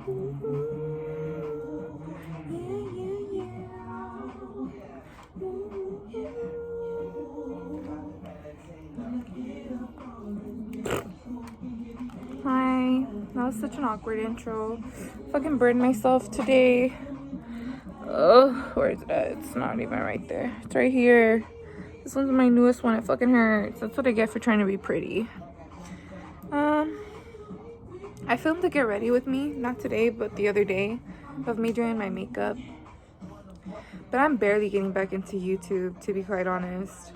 Hi, that was such an awkward intro. Fucking burned myself today. Where is it at? It's not even right there. It's right here. This one's my newest one. It fucking hurts. That's what I get for trying to be pretty. I filmed a Get Ready With Me, not today, but the other day, of me doing my makeup. But I'm barely getting back into YouTube, to be quite honest.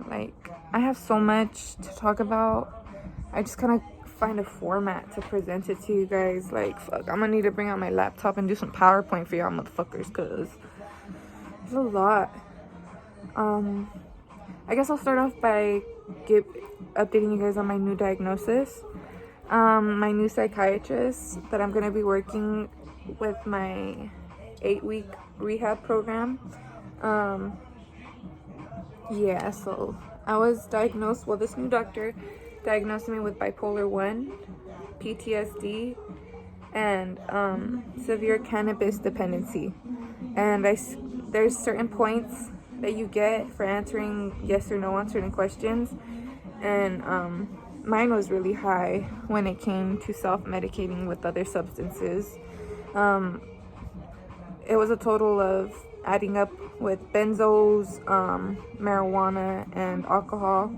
Like, I have so much to talk about. I just kind of find a format to present it to you guys. Like, fuck, I'm gonna need to bring out my laptop and do some PowerPoint for y'all motherfuckers, because there's a lot. I guess I'll start off by updating you guys on my new diagnosis. My new psychiatrist that I'm gonna be working with my 8-week rehab program. Yeah, so I was diagnosed, well, this new doctor diagnosed me with bipolar 1, PTSD, and severe cannabis dependency. And there's certain points that you get for answering yes or no on certain questions. And mine was really high when it came to self-medicating with other substances. It was a total of adding up with benzos, marijuana, and alcohol.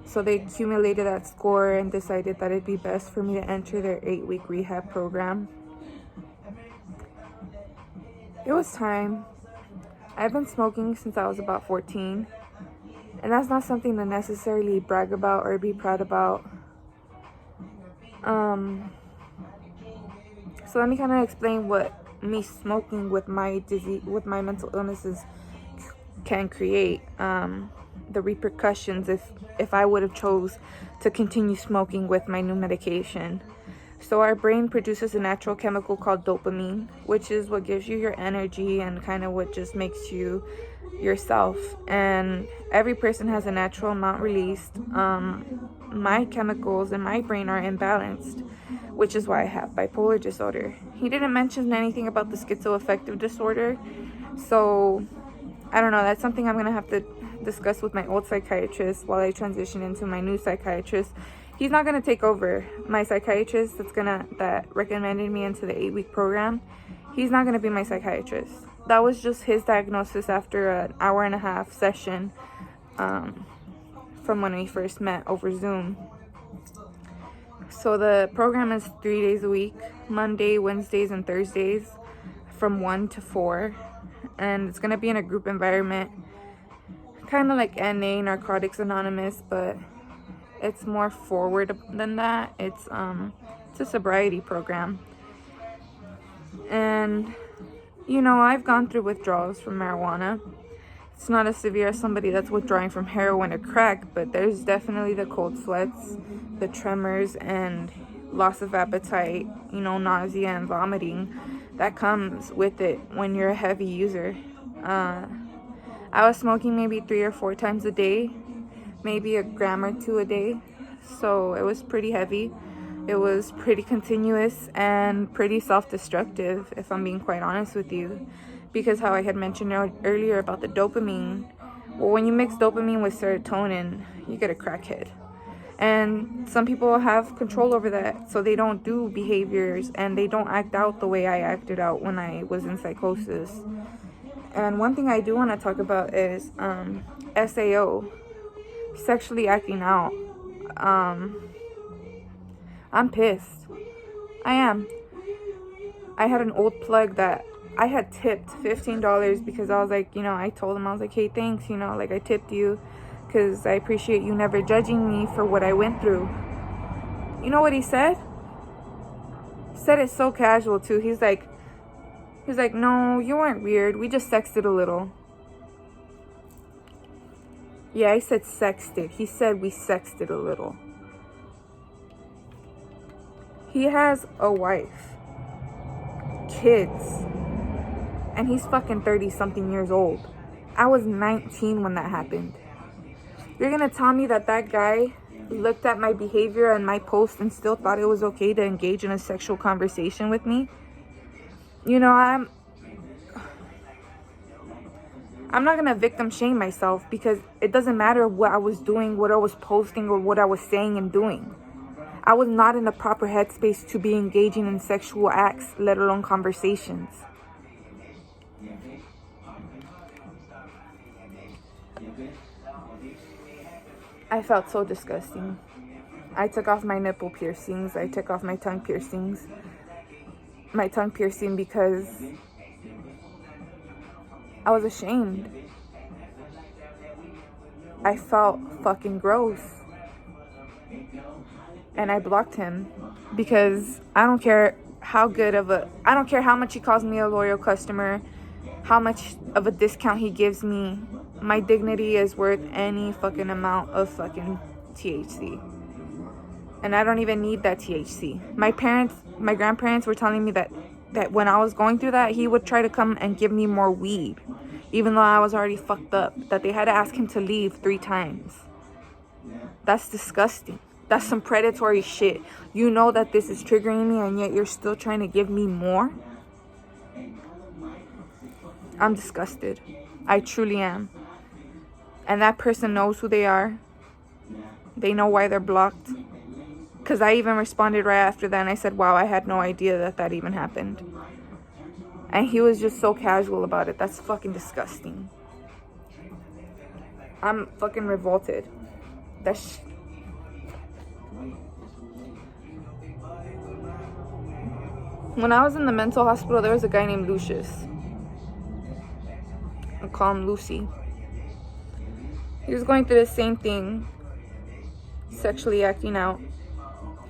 So they accumulated that score and decided that it'd be best for me to enter their 8-week rehab program. It was time. I've been smoking since I was about 14. And that's not something to necessarily brag about or be proud about. So let me kind of explain what me smoking with my disease, with my mental illnesses can create. The repercussions if I would have chose to continue smoking with my new medication. So our brain produces a natural chemical called dopamine, which is what gives you your energy and kind of what just makes you yourself. And every person has a natural amount released. My chemicals in my brain are imbalanced, which is why I have bipolar disorder. He didn't mention anything about the schizoaffective disorder, so I don't know. That's something I'm gonna have to discuss with my old psychiatrist while I transition into my new psychiatrist. He's not gonna take over. My psychiatrist that recommended me into the 8-week program, he's not gonna be my psychiatrist. That was just his diagnosis after an 1.5-hour session from when we first met over Zoom. So the program is 3 days a week, Monday, Wednesdays, and Thursdays from 1 to 4. And it's gonna be in a group environment, kind of like NA, Narcotics Anonymous, but it's more forward than that. It's a sobriety program. And you know, I've gone through withdrawals from marijuana. It's not as severe as somebody that's withdrawing from heroin or crack, but there's definitely the cold sweats, the tremors, and loss of appetite, you know, nausea and vomiting that comes with it when you're a heavy user. I was smoking maybe 3 or 4 times a day, maybe 1 gram or 2 a day, so it was pretty heavy. It was pretty continuous and pretty self-destructive, if I'm being quite honest with you, because how I had mentioned earlier about the dopamine, well, when you mix dopamine with serotonin, you get a crackhead. And some people have control over that, so they don't do behaviors and they don't act out the way I acted out when I was in psychosis. And one thing I do want to talk about is SAO, sexually acting out. I'm pissed. I am. I had an old plug that I had tipped $15 because I was like, you know, I told him, I was like, hey, thanks, you know, like I tipped you because I appreciate you never judging me for what I went through. You know what he said? He said it so casual too. He's like, no, you weren't weird. We just sexted a little. Yeah, I said sexted. He said we sexted a little. He has a wife, kids, and he's fucking 30-something years old. I was 19 when that happened. You're gonna tell me that guy looked at my behavior and my post and still thought it was okay to engage in a sexual conversation with me, you know, I'm not gonna victim shame myself, because it doesn't matter what I was doing, what I was posting, or what I was saying and doing. I was not in the proper headspace to be engaging in sexual acts, let alone conversations. I felt so disgusting. I took off my nipple piercings. I took off my tongue piercings. My tongue piercing because I was ashamed. I felt fucking gross. And I blocked him because I don't care how much he calls me a loyal customer, how much of a discount he gives me. My dignity is worth any fucking amount of fucking THC. And I don't even need that THC. My grandparents were telling me that when I was going through that, he would try to come and give me more weed, even though I was already fucked up, that they had to ask him to leave 3 times. That's disgusting. That's some predatory shit. You know that this is triggering me, and yet you're still trying to give me more? I'm disgusted. I truly am. And that person knows who they are. They know why they're blocked. Because I even responded right after that, and I said, wow, I had no idea that even happened. And he was just so casual about it. That's fucking disgusting. I'm fucking revolted. When I was in the mental hospital, there was a guy named Lucius. I call him Lucy. He was going through the same thing, sexually acting out.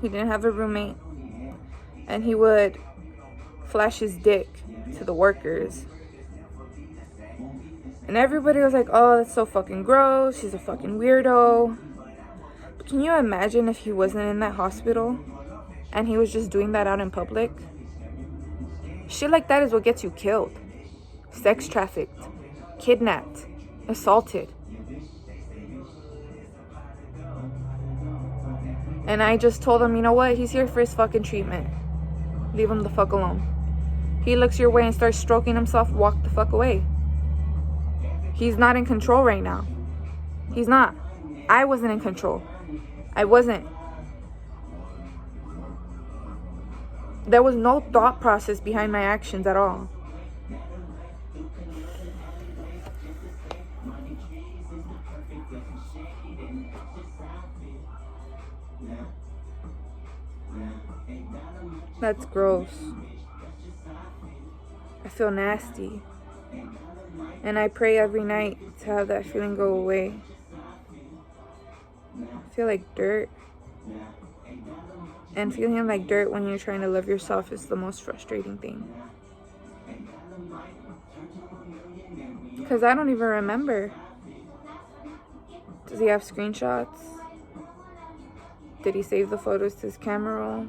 He didn't have a roommate, and he would flash his dick to the workers. And everybody was like, oh, that's so fucking gross. He's a fucking weirdo. But can you imagine if he wasn't in that hospital and he was just doing that out in public? Shit like that is what gets you killed. Sex trafficked, kidnapped, assaulted. And I just told him, you know what? He's here for his fucking treatment. Leave him the fuck alone. He looks your way and starts stroking himself, walk the fuck away. He's not in control right now. He's not. I wasn't in control. I wasn't. There was no thought process behind my actions at all. That's gross. I feel nasty. And I pray every night to have that feeling go away. I feel like dirt. And feeling like dirt when you're trying to love yourself is the most frustrating thing. Because I don't even remember. Does he have screenshots? Did he save the photos to his camera roll?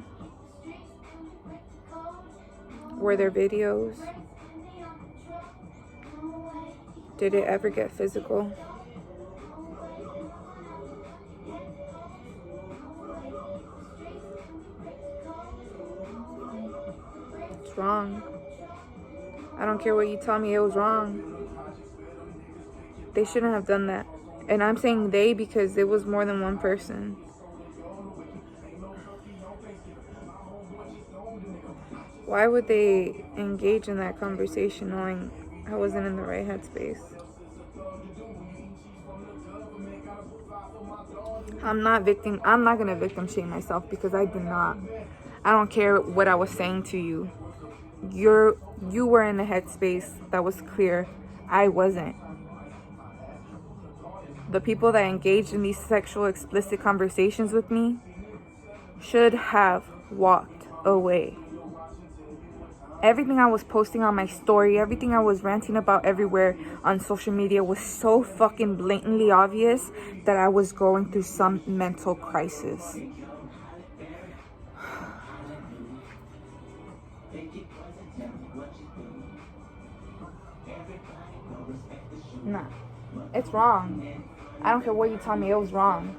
Were there videos? Did it ever get physical? It's wrong. I don't care what you tell me, it was wrong. They shouldn't have done that. And I'm saying they because it was more than one person. Why would they engage in that conversation knowing I wasn't in the right headspace? I'm not gonna victim shame myself because I did not. I don't care what I was saying to you. You were in a headspace that was clear. I wasn't. The people that engaged in these sexual explicit conversations with me should have walked away. Everything I was posting on my story, everything I was ranting about everywhere on social media was so fucking blatantly obvious that I was going through some mental crisis. Nah, it's wrong. I don't care what you tell me, it was wrong.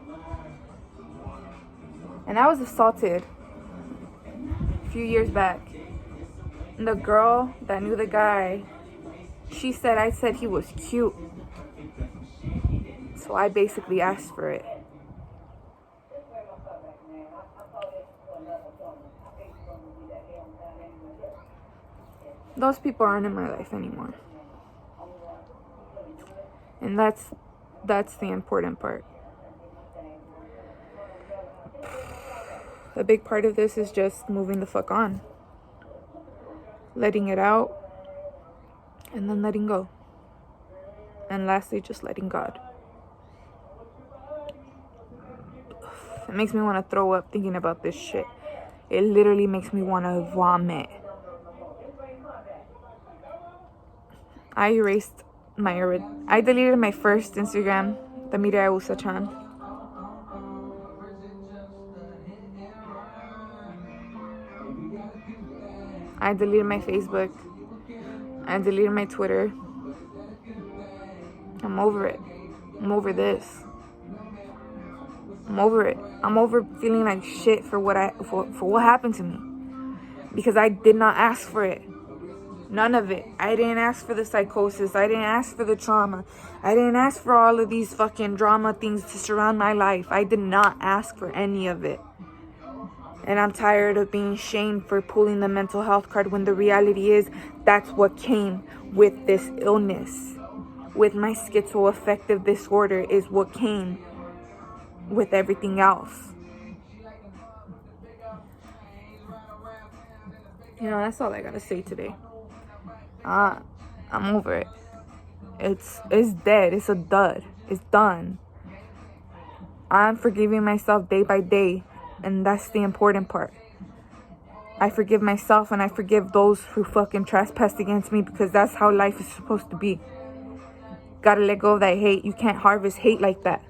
And I was assaulted a few years back. And the girl that knew the guy, I said he was cute. So I basically asked for it. Those people aren't in my life anymore. And that's the important part. A big part of this is just moving the fuck on. Letting it out. And then letting go. And lastly, just letting God. It makes me want to throw up thinking about this shit. It literally makes me want to vomit. I deleted my first Instagram, the Mirai Usa-chan. I deleted my Facebook. I deleted my Twitter. I'm over it. I'm over this. I'm over it. I'm over feeling like shit for what happened to me. Because I did not ask for it. None of it. I didn't ask for the psychosis. I didn't ask for the trauma. I didn't ask for all of these fucking drama things to surround my life. I did not ask for any of it. And I'm tired of being shamed for pulling the mental health card when the reality is that's what came with this illness. With my schizoaffective disorder is what came with everything else. You know, that's all I gotta say today. I'm over it. It's dead. It's a dud. It's done. I'm forgiving myself day by day, and that's the important part. I forgive myself and I forgive those who fucking trespassed against me, because that's how life is supposed to be. Gotta let go of that hate. You can't harvest hate like that.